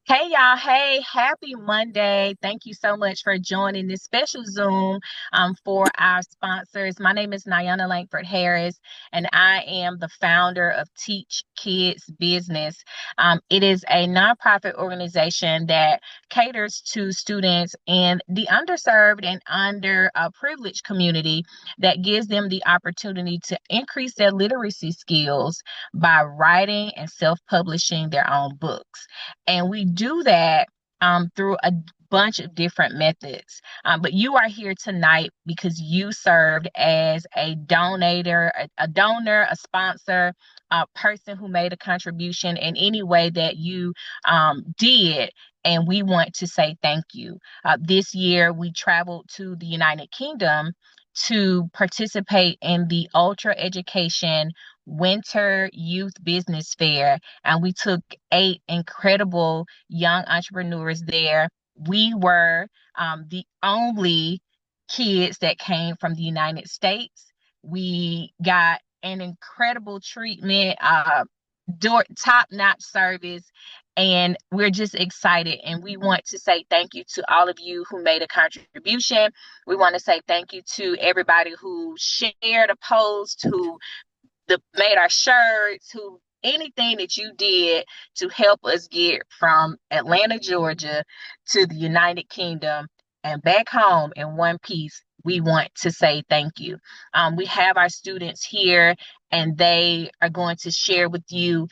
Hey y'all, hey, happy Monday. Thank you so much for joining this special Zoom for our sponsors. My name is Nyana Langford Harris, and I am the founder of Teach Kids Business. It is a nonprofit organization that caters to students in the underserved and underprivileged community that gives them the opportunity to increase their literacy skills by writing and self-publishing their own books. And we do that through a bunch of different methods. But you are here tonight because you served as a donator, a donor, a sponsor, a person who made a contribution in any way that you did. And we want to say thank you. This year, we traveled to the United Kingdom to participate in the Ultra Education Winter Youth Business Fair, and we took eight incredible young entrepreneurs there. We were the only kids that came from the United States. We got an incredible treatment, top-notch service, and we're just excited. And we want to say thank you to all of you who made a contribution. We want to say thank you to everybody who shared a post, who made our shirts, who anything that you did to help us get from Atlanta, Georgia to the United Kingdom and back home in one piece. We want to say thank you. We have our students here, and they are going to share with you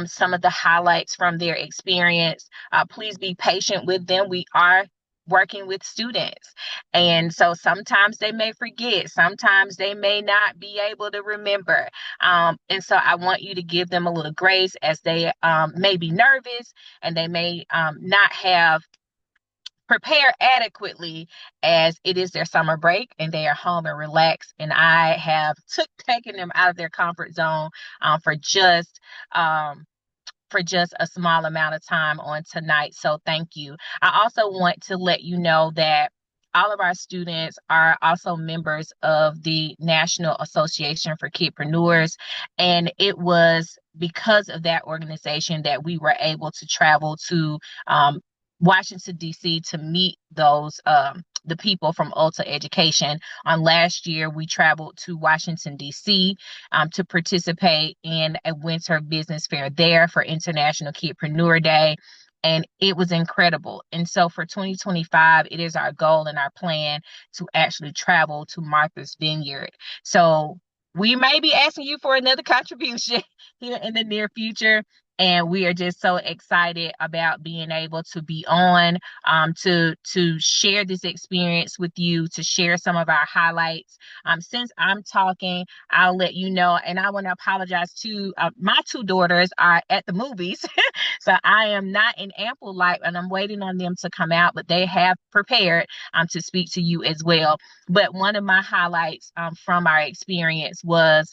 some of the highlights from their experience. Please be patient with them. We are working with students. And so sometimes they may forget, sometimes they may not be able to remember. And so I want you to give them a little grace as they may be nervous and they may not have prepared adequately as it is their summer break and they are home and relaxed. And I have taken them out of their comfort zone for just a small amount of time on tonight. So thank you. I also want to let you know that all of our students are also members of the National Association for Kidpreneurs. And it was because of that organization that we were able to travel to Washington, D.C. to meet those the people from Ulta Education. Last year, we traveled to Washington, D.C. To participate in a winter business fair there for International Kidpreneur Day. And it was incredible. And so for 2025, it is our goal and our plan to actually travel to Martha's Vineyard. So we may be asking you for another contribution here in the near future. And we are just so excited about being able to be on, to share this experience with you, to share some of our highlights. Since I'm talking, I'll let you know, and I want to apologize to my two daughters are at the movies, so I am not in ample light, and I'm waiting on them to come out, but they have prepared to speak to you as well. But one of my highlights from our experience was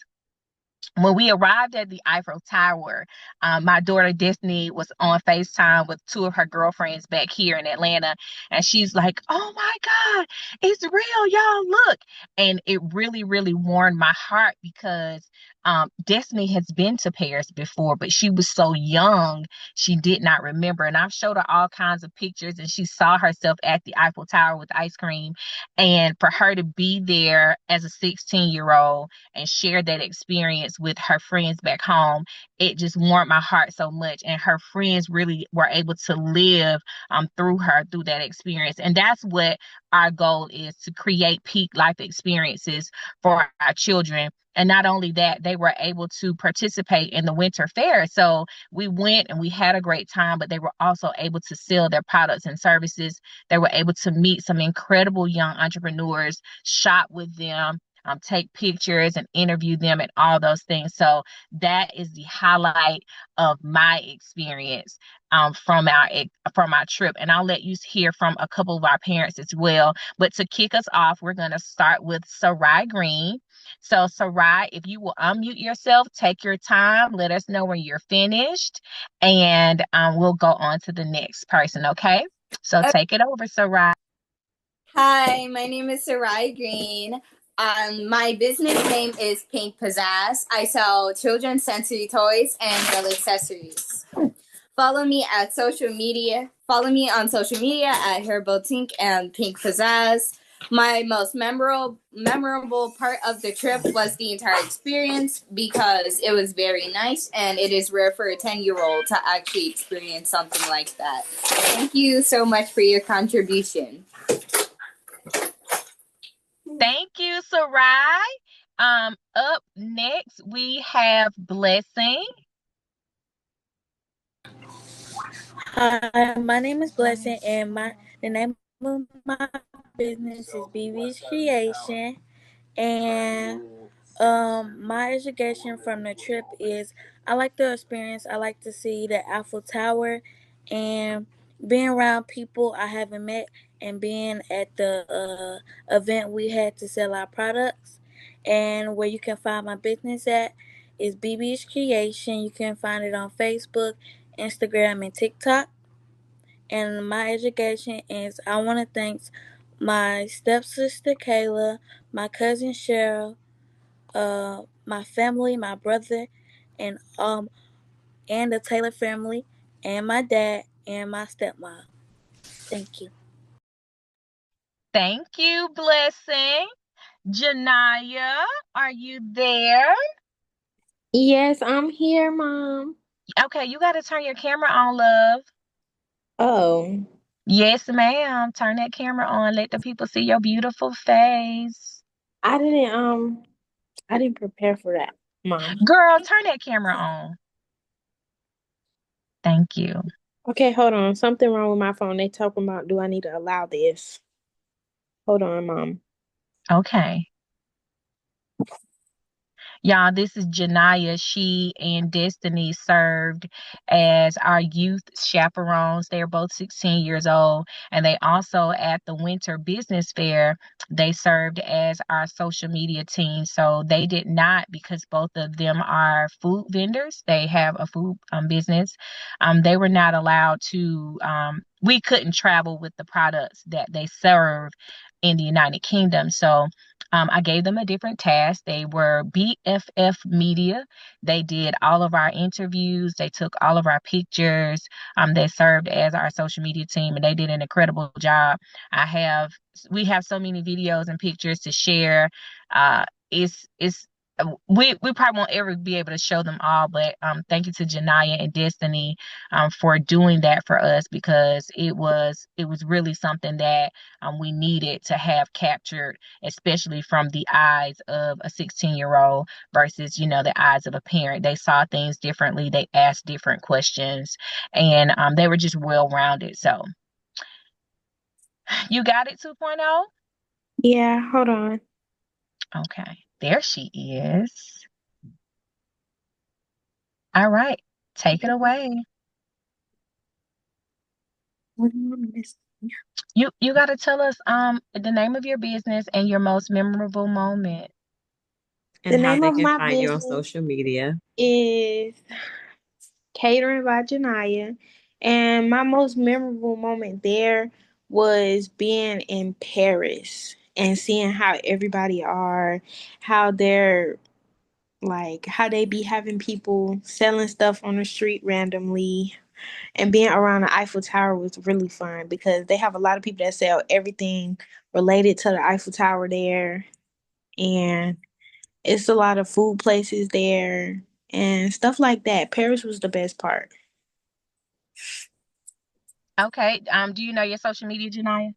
when we arrived at the Eiffel Tower. My daughter Destiny was on FaceTime with two of her girlfriends back here in Atlanta, and she's like, "Oh my God, it's real, y'all! Look!" And it really, really warmed my heart because Destiny has been to Paris before, but she was so young, she did not remember. And I've showed her all kinds of pictures, and she saw herself at the Eiffel Tower with ice cream. And for her to be there as a 16-year-old and share that experience with her friends back home, it just warmed my heart so much. And her friends really were able to live through that experience. And that's what our goal is, to create peak life experiences for our children. And not only that, they were able to participate in the winter fair. So we went and we had a great time, but they were also able to sell their products and services. They were able to meet some incredible young entrepreneurs, shop with them, take pictures and interview them and all those things. So that is the highlight of my experience from our trip. And I'll let you hear from a couple of our parents as well. But to kick us off, we're going to start with Sarai Green. So Sarai, if you will unmute yourself, take your time, let us know when you're finished, and we'll go on to the next person, okay? So Okay. take it over, Sarai. Hi, my name is Sarai Green. My business name is Pink Pizzazz. I sell children's sensory toys and girl accessories. Follow me at social media. Follow me on social media at Herbal Tink and Pink Pizzazz. My most memorable part of the trip was the entire experience because it was very nice and it is rare for a 10-year-old to actually experience something like that. Thank you so much for your contribution. Thank you, Sarai. Up next we have Blessing. Hi, my name is Blessing, and the name of my business is BB's Creation. And my education from the trip is I like the experience. I like to see the Eiffel Tower, and being around people I haven't met, and being at the event we had to sell our products. And where you can find my business at is BB's Creation. You can find it on Facebook, Instagram, and TikTok. And my education is I want to thank my stepsister Kayla, my cousin Cheryl, my family, my brother, and the Taylor family, and my dad and my stepmom. Thank you. Thank you, Blessing. Janaya, are you there? Yes, I'm here, Mom. Okay, you got to turn your camera on, love. Oh, Yes, ma'am. Turn that camera on. Let the people see your beautiful face. I didn't I didn't prepare for that, Mom. Girl, turn that camera on. Thank you. Okay, hold on. Something wrong with my phone. They talking about do I need to allow this? Hold on, Mom. Okay. Y'all, this is Janaya. She and Destiny served as our youth chaperones. They're both 16 years old. And they also, at the Winter Business Fair, they served as our social media team. So they did not, because both of them are food vendors, they have a food business. They were not allowed to, we couldn't travel with the products that they serve in the United Kingdom. So I gave them a different task. They were BFF Media. They did all of our interviews. They took all of our pictures. They served as our social media team, and they did an incredible job. We have so many videos and pictures to share. It's we probably won't ever be able to show them all, but thank you to Janaya and Destiny for doing that for us, because it was really something that we needed to have captured, especially from the eyes of a 16-year-old versus, the eyes of a parent. They saw things differently. They asked different questions, and they were just well-rounded. So you got it 2.0? Yeah, hold on. Okay, there she is. All right, take it away. What do you want me to say? You got to tell us the name of your business and your most memorable moment. The And how name they of can my find you on business social media. is Catering by Janaya. And my most memorable moment there was being in Paris and seeing how everybody are, how they're like how they be having people selling stuff on the street randomly, and being around the Eiffel Tower was really fun because they have a lot of people that sell everything related to the Eiffel Tower there, and it's a lot of food places there and stuff like that. Paris was the best part. Okay. Do you know your social media, Janaya?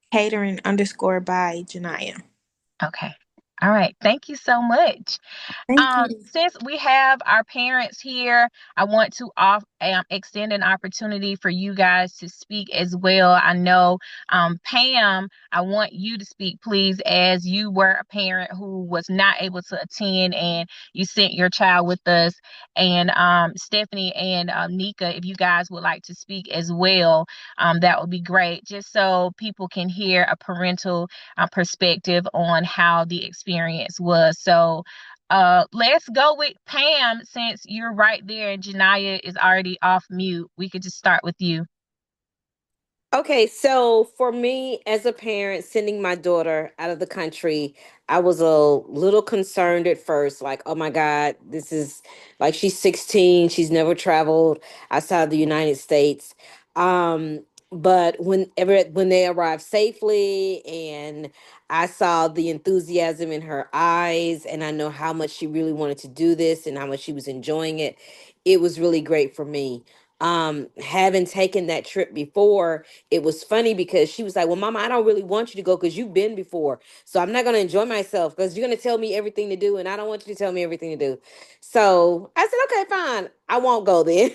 Catering underscore by Janaya. Okay. All right. Thank you so much. Thank you. Since we have our parents here, I want to extend an opportunity for you guys to speak as well. I know, Pam, I want you to speak, please, as you were a parent who was not able to attend and you sent your child with us. And Stephanie and Nika, if you guys would like to speak as well, that would be great, just so people can hear a parental perspective on how the experience was. So, let's go with Pam, since you're right there and Janaya is already off mute. We could just start with you. Okay, so for me as a parent sending my daughter out of the country, I was a little concerned at first, like, oh my God, this is like she's 16, she's never traveled outside the United States. Um, but when they arrived safely and I saw the enthusiasm in her eyes and I know how much she really wanted to do this and how much she was enjoying it, it was really great for me. Having taken that trip before, it was funny because she was like, well, Mama, I don't really want you to go because you've been before. So I'm not going to enjoy myself because you're going to tell me everything to do. And I don't want you to tell me everything to do. So I said, okay, fine. I won't go then.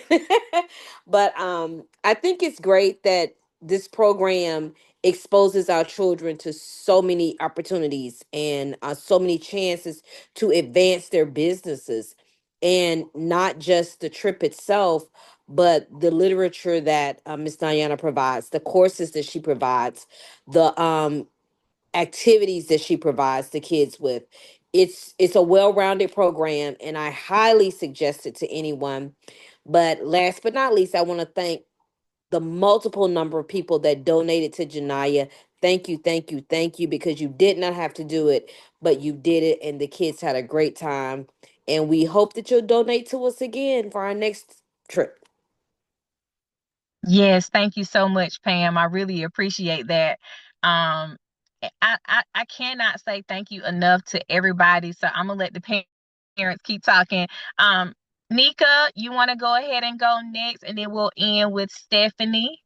But I think it's great that this program exposes our children to so many opportunities and so many chances to advance their businesses, and not just the trip itself, but the literature that Miss Diana provides, the courses that she provides, the activities that she provides the kids with. It's a well-rounded program, and I highly suggest it to anyone. But last but not least, I want to thank the multiple number of people that donated to Janaya. Thank you, thank you, thank you, because you did not have to do it, but you did it, and the kids had a great time. And we hope that you'll donate to us again for our next trip. Yes, thank you so much, Pam. I really appreciate that. Um, I cannot say thank you enough to everybody. So I'm gonna let the parents keep talking. Um, Nika, you want to go ahead and go next, and then we'll end with Stephanie.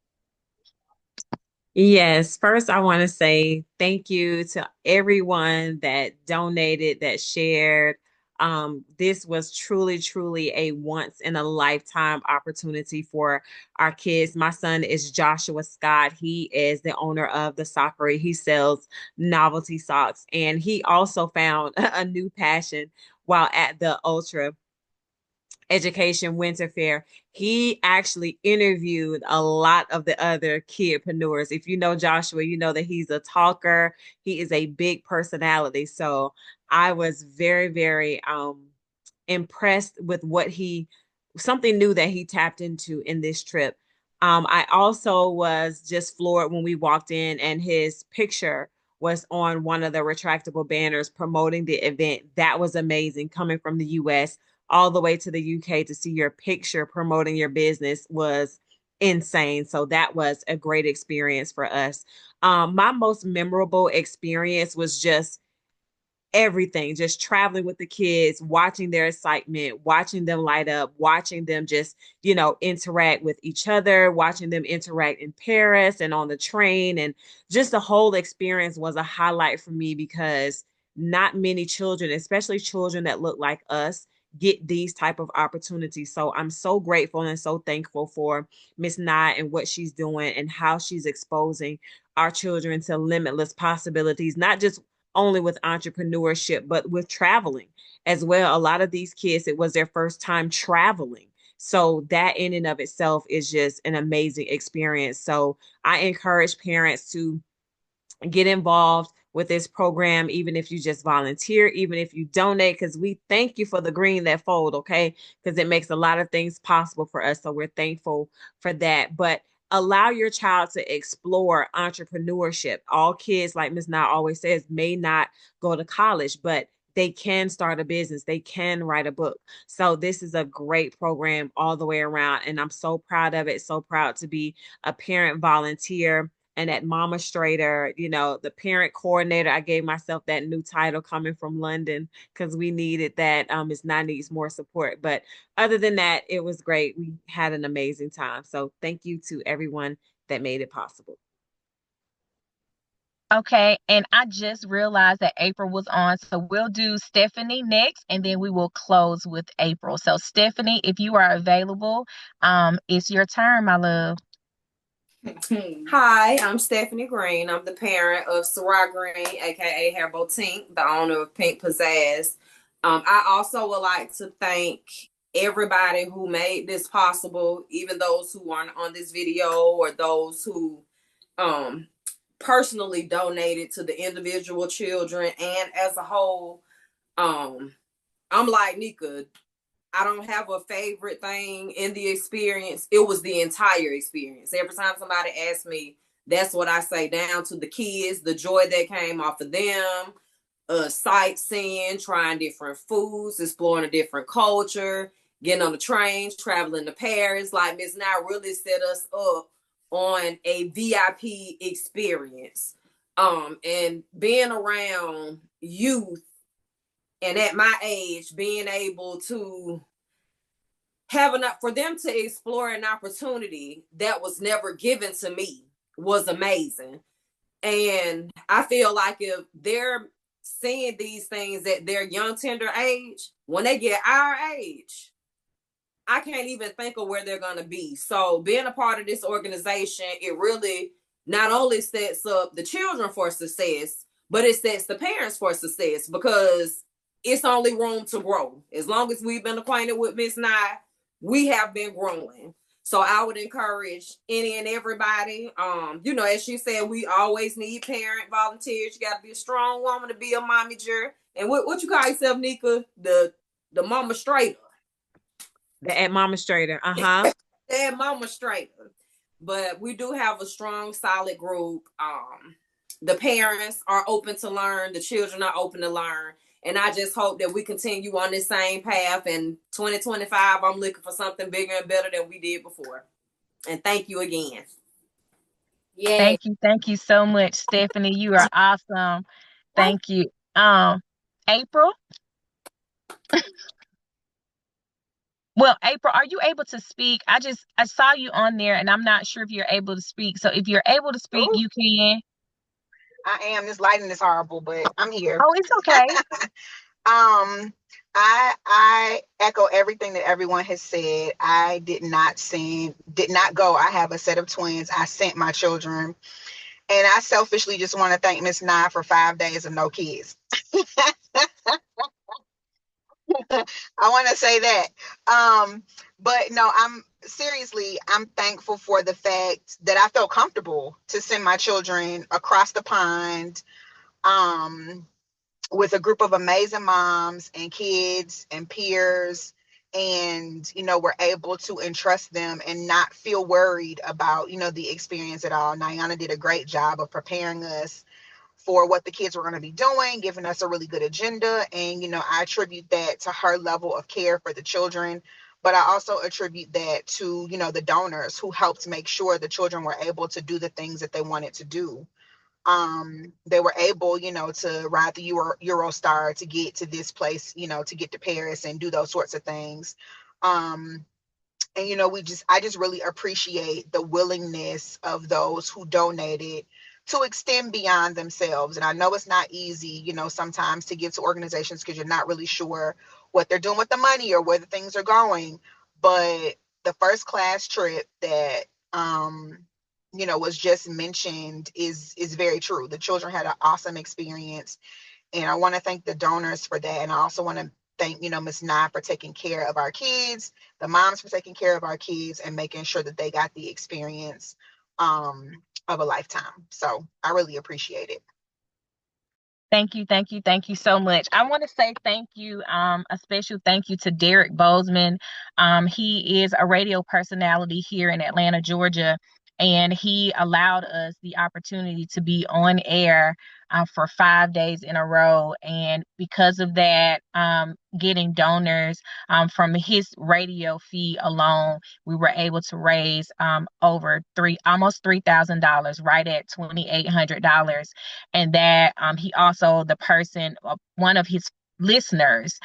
Yes, first I want to say thank you to everyone that donated, that shared. This was truly, truly a once in a lifetime opportunity for our kids. My son is Joshua Scott. He is the owner of the Soccery. He sells novelty socks, and he also found a new passion while at the Ultra Education Winter Fair. He actually interviewed a lot of the other kidpreneurs. If you know Joshua, you know that he's a talker. He is a big personality. So I was very, very impressed with something new that he tapped into in this trip. I also was just floored when we walked in and his picture was on one of the retractable banners promoting the event. That was amazing, coming from the US all the way to the UK to see your picture promoting your business was insane. So that was a great experience for us. My most memorable experience was just everything, just traveling with the kids, watching their excitement, watching them light up, watching them just, interact with each other, watching them interact in Paris and on the train. And just the whole experience was a highlight for me because not many children, especially children that look like us, get these type of opportunities. So I'm so grateful and so thankful for Miss Nye and what she's doing and how she's exposing our children to limitless possibilities, not just only with entrepreneurship, but with traveling as well. A lot of these kids, it was their first time traveling. So that in and of itself is just an amazing experience. So I encourage parents to get involved with this program, even if you just volunteer, even if you donate, because we thank you for the green that fold, okay? Because it makes a lot of things possible for us. So we're thankful for that. But allow your child to explore entrepreneurship. All kids, like Ms. Nye always says, may not go to college, but they can start a business. They can write a book. So this is a great program all the way around. And I'm so proud of it. So proud to be a parent volunteer and at Mama Strader, the parent coordinator. I gave myself that new title coming from London because we needed that. It's not needs more support. But other than that, it was great. We had an amazing time. So thank you to everyone that made it possible. Okay, and I just realized that April was on, so we'll do Stephanie next, and then we will close with April. So Stephanie, if you are available, it's your turn, my love. Hi, I'm Stephanie Green. I'm the parent of Sarah Green, aka Hair Boutique, the owner of Pink Pizzazz. I also would like to thank everybody who made this possible, even those who aren't on this video or those who personally donated to the individual children and as a whole. I'm like Nika. I don't have a favorite thing in the experience. It was the entire experience. Every time somebody asks me, that's what I say, down to the kids, the joy that came off of them, sightseeing, trying different foods, exploring a different culture, getting on the train, traveling to Paris. Like Miss Nye really set us up on a VIP experience. And being around youth and at my age, being able to have enough for them to explore an opportunity that was never given to me was amazing. And I feel like if they're seeing these things at their young, tender age, when they get our age, I can't even think of where they're going to be. So being a part of this organization, it really not only sets up the children for success, but it sets the parents for success, because it's only room to grow. As long as we've been acquainted with Miss Nye, we have been growing. So I would encourage any and everybody. As she said, we always need parent volunteers. You got to be a strong woman to be a momager. And what you call yourself, Nika? The mama straighter. The administrator. Uh-huh. The administrator. But we do have a strong, solid group. The parents are open to learn. The children are open to learn. And I just hope that we continue on this same path. And 2025, I'm looking for something bigger and better than we did before. And thank you again. Yeah. Thank you so much, Stephanie. You are awesome. Thank you. April? Well, April, are you able to speak? I saw you on there, and I'm not sure if you're able to speak. So if you're able to speak, you can. I am. This lighting is horrible, but I'm here. Oh, it's okay. I echo everything that everyone has said. I did not go. I have a set of twins. I sent my children, and I selfishly just want to thank Miss Nye for 5 days of no kids. I want to say that. But no, I'm thankful for the fact that I felt comfortable to send my children across the pond, with a group of amazing moms and kids and peers, and we're able to entrust them and not feel worried about the experience at all. Nyana did a great job of preparing us for what the kids were going to be doing, giving us a really good agenda. And, I attribute that to her level of care for the children. But I also attribute that to, the donors who helped make sure the children were able to do the things that they wanted to do. They were able, to ride the Eurostar to get to this place, to get to Paris and do those sorts of things. And, I just really appreciate the willingness of those who donated to extend beyond themselves. And I know it's not easy, sometimes to give to organizations because you're not really sure what they're doing with the money or where the things are going. But the first class trip that, was just mentioned is very true. The children had an awesome experience. And I want to thank the donors for that. And I also want to thank, Ms. Nye for taking care of our kids, the moms for taking care of our kids and making sure that they got the experience of a lifetime. So I really appreciate it. Thank you so much. I want to say thank you, a special thank you to Derek Bozeman. He is a radio personality here in Atlanta, Georgia, and he allowed us the opportunity to be on air for 5 days in a row. And because of that, getting donors from his radio fee alone, we were able to raise almost $3,000, right at $2,800. And that he also, one of his listeners,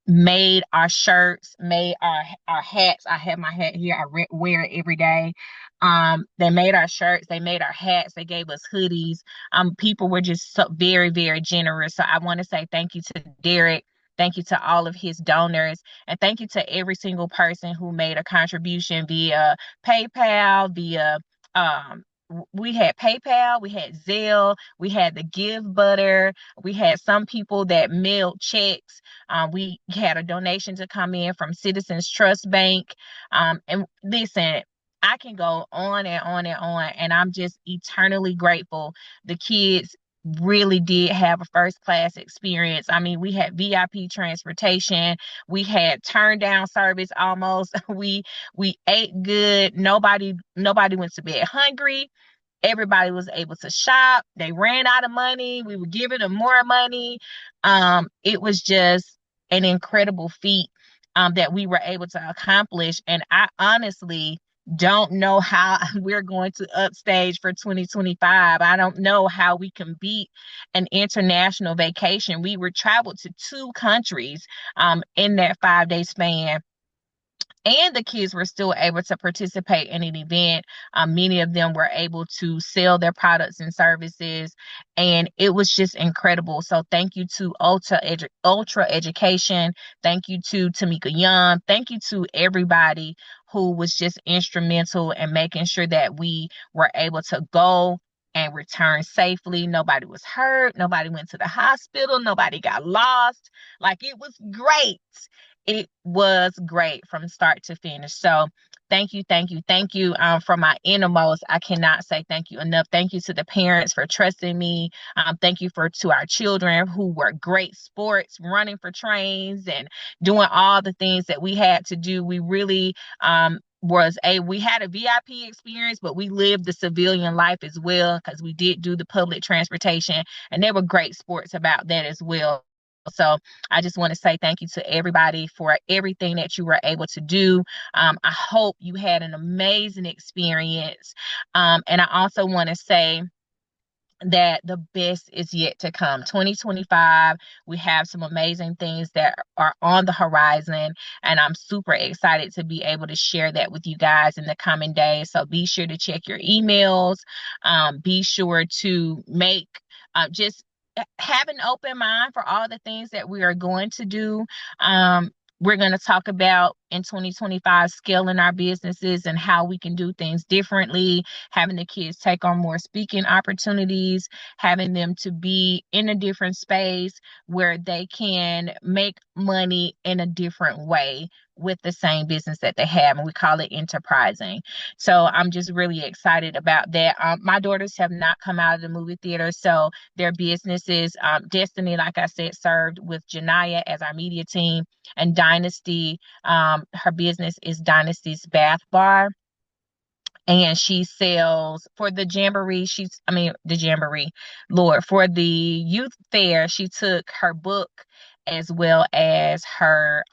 made our shirts, made our hats. I have my hat here. I wear it every day. They made our shirts, they made our hats, they gave us hoodies. People were just so very, very generous. So I want to say thank you to Derek. Thank you to all of his donors, and thank you to every single person who made a contribution via PayPal, we had PayPal, we had Zelle, we had the Give Butter, we had some people that mailed checks. We had a donation to come in from Citizens Trust Bank. And listen, I can go on and on and on, and I'm just eternally grateful. The kids really did have a first class experience. I mean, we had VIP transportation, we had turn down service almost. We ate good. Nobody went to bed hungry. Everybody was able to shop. They ran out of money. We were giving them more money. It was just an incredible feat that we were able to accomplish. And I honestly don't know how we're going to upstage for 2025. I don't know how we can beat an international vacation. We were traveled to 2 countries in that 5-day span, and the kids were still able to participate in an event. Many of them were able to sell their products and services, and it was just incredible. So thank you to Ultra Education. Thank you to Tamika Young. Thank you to everybody who was just instrumental in making sure that we were able to go and return safely. Nobody was hurt. Nobody went to the hospital. Nobody got lost. Like, it was great. It was great from start to finish. So thank you, thank you, thank you. From my innermost, I cannot say thank you enough. Thank you to the parents for trusting me. Thank you to our children who were great sports, running for trains and doing all the things that we had to do. We really we had a VIP experience, but we lived the civilian life as well, because we did do the public transportation, and there were great sports about that as well. So I just want to say thank you to everybody for everything that you were able to do. I hope you had an amazing experience. And I also want to say that the best is yet to come. 2025, we have some amazing things that are on the horizon, and I'm super excited to be able to share that with you guys in the coming days. So be sure to check your emails. Be sure to just have an open mind for all the things that we are going to do. We're going to talk about in 2025 scaling our businesses and how we can do things differently, having the kids take on more speaking opportunities, having them to be in a different space where they can make money in a different way with the same business that they have, and we call it enterprising. So I'm just really excited about that. My daughters have not come out of the movie theater, so their businesses, Destiny, like I said, served with Janaya as our media team, and Dynasty, her business is Dynasty's Bath Bar, and she sells for the Jamboree. Lord, for the youth fair, she took her book as well as her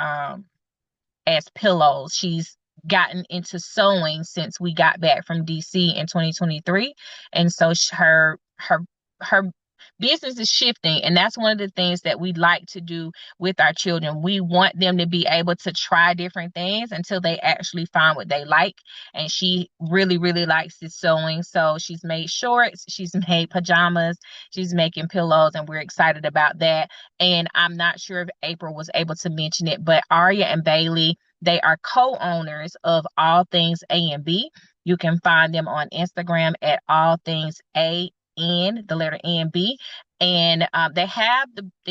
as pillows. She's gotten into sewing since we got back from DC in 2023, and so her business is shifting, and that's one of the things that we like to do with our children. We want them to be able to try different things until they actually find what they like, and she really, really likes this sewing. So she's made shorts, she's made pajamas, she's making pillows, and we're excited about that. And I'm not sure if April was able to mention it, but Aria and Bailey, they are co-owners of All Things A&B. You can find them on Instagram at All Things A-N, the letter N-B. And they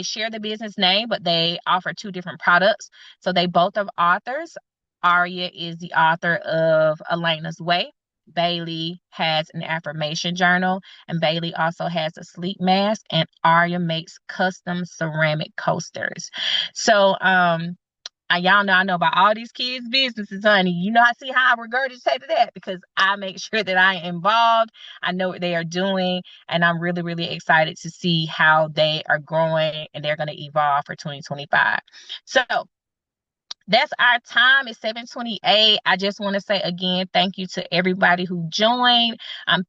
share the business name, but they offer 2 different products. So they both are authors. Aria is the author of Elena's Way. Bailey has an affirmation journal, and Bailey also has a sleep mask, and Aria makes custom ceramic coasters. So y'all know I know about all these kids' businesses, honey. You know, I see how I regurgitate to that because I make sure that I am involved. I know what they are doing, and I'm really, really excited to see how they are growing and they're going to evolve for 2025. So that's our time. It's 7:28. I just want to say again, thank you to everybody who joined.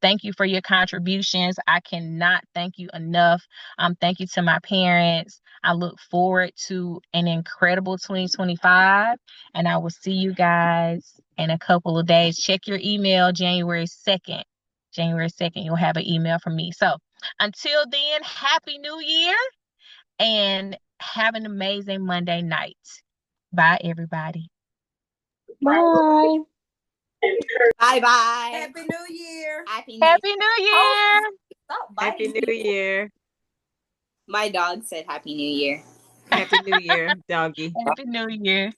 Thank you for your contributions. I cannot thank you enough. Thank you to my parents. I look forward to an incredible 2025, and I will see you guys in a couple of days. Check your email January 2nd. January 2nd, you'll have an email from me. So until then, Happy New Year and have an amazing Monday night. Bye, everybody. Bye. Bye-bye. Happy New Year. Happy New Year. Stop Happy biting New people. Year. My dog said Happy New Year. Happy New Year, doggy. Happy New Year.